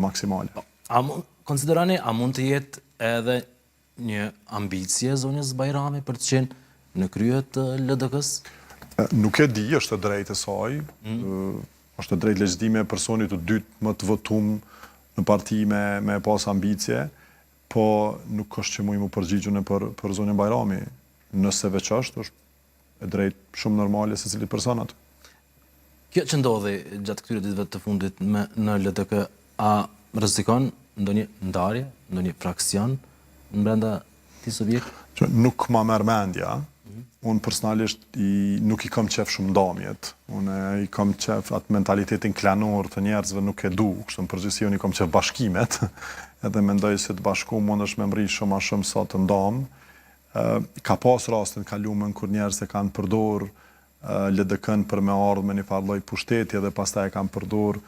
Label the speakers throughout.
Speaker 1: maksimale.
Speaker 2: Konsiderani, a mund të jetë edhe një ambicje zonjës Bajrami për të qenë në krye të LDK-s?
Speaker 1: Nuk e di, është e drejtë e saj, është e drejtë legjitime e personit të dytë më të votum në parti me pas ambicje, po nuk është që mu përgjigjune për zonjën Bajrami. Nëse veç është e drejtë shumë normale se cilit personat.
Speaker 2: Kjo që ndodhi gjatë këtyre ditëve të fundit në LDK, a rrezikon ndonjë ndarje, ndonjë fraksion në brenda këtij subjekti?
Speaker 1: Nuk ma merr mendja. Unë personalisht nuk i kam qef shumë ndamjet. Unë i kam qef atë mentalitetin klanor të njerëzve nuk e du. Kështu në përgjithësi unë i kam qef bashkimet. Edhe mendoj se të bashku mund është me mri shumë a shumë sa të ndam. Ka pas rastin kalumen kur njerëz e kanë përdor LDK-n për me ardhë me një farloj pushtetje dhe pastaj e kanë përdor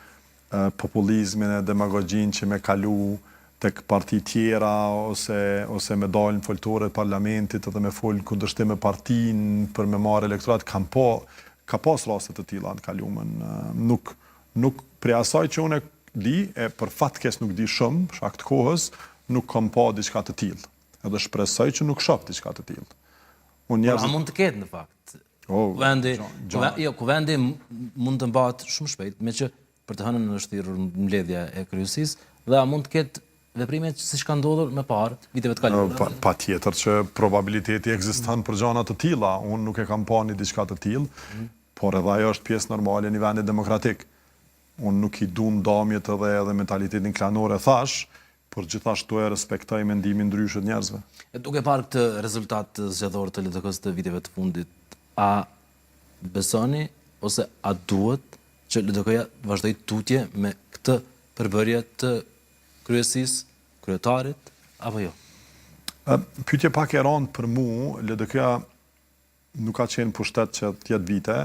Speaker 1: populizmin e demagogjin që me kalu tek parti tjera ose me dalën foltore të parlamentit edhe me folë kundërshtim me partin për me marrë elektorat. Ka pas rastet të tilla në kalumen. Nuk prej asaj që unë di, për fatkes nuk di shumë, shak të kohës, nuk kam pa diçka të tillë. Edhe shpresoj që nuk shoh diçka të tillë.
Speaker 2: A mund të ketë në fakt? Kuvendi mund të mbahet shumë shpejt, me që për të hënën është thirrur mbledhja e kryesisë, dhe a mund të ketë veprime siç ka ndodhur më parë viteve të kaluara?
Speaker 1: Patjetër që probabiliteti ekziston për gjëra të tilla. Unë nuk e kam pa një diçka të tillë, por edhe ajo është pjesë normale në vendin demokratik. Unë nuk i du ndamjet edhe mentalitetin klanor e thash, por gjithashtu e respektoj mendimin ndryshe të njerëzve.
Speaker 2: Duke parë këtë rezultat zgjedhor të LDK-s të viteve të fundit, a besoni ose a duhet që LDK-ja vazhdoj tutje me këtë përbërje të kryesisë, kryetarit, apo jo?
Speaker 1: Pyetje pak e rëndë për mu, LDK-ja nuk ka qenë pushtet që 10 vite,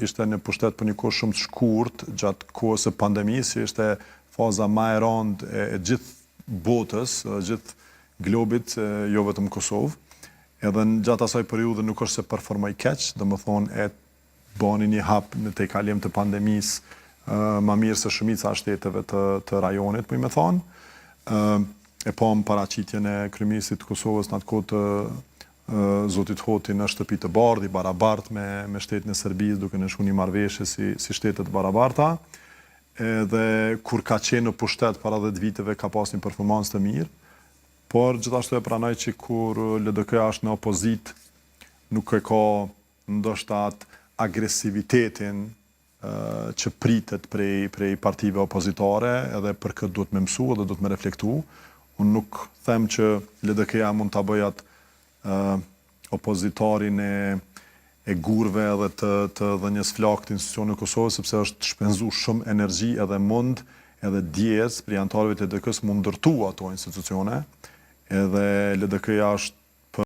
Speaker 1: ishte në pushtet për një kohë shumë të shkurt gjatë kohës së pandemisë, ishte faza më e rëndë e gjithë botës, gjithë globit, jo vetëm Kosovë. Edhe në gjatë asaj periudhe nuk është se performoj keq, domethënë e bani një hap në te kalim të pandemisë më mirë se shumica e shteteve të rajonit, po i më thonë. E pam paraqitjen e kryeministit të Kosovës në atë kohë të Zotit Hoti në shtëpi të bardhë, i barabartë me shtetin e Serbisë, duke në shku një marrëveshje si shtetet barabarta. Edhe kur ka qenë në pushtet para 10 viteve ka pas një performancë të mirë, por gjithashtu e pranoj që kur LDK-ja është në opozit, nuk e ka ndoshta atë agresivitetin që pritet prej partive opozitare, edhe për këtë duhet me mësu edhe duhet me reflektu. Unë nuk them që LDK-ja mund të bëjat opozitarin e gurve edhe të dhënjes flakët institucionit në Kosovë, sepse është shpenzu shumë energji edhe mund, edhe djes, për antarëve të LDK-s mund ndërtu ato institucione, edhe LDK-ja është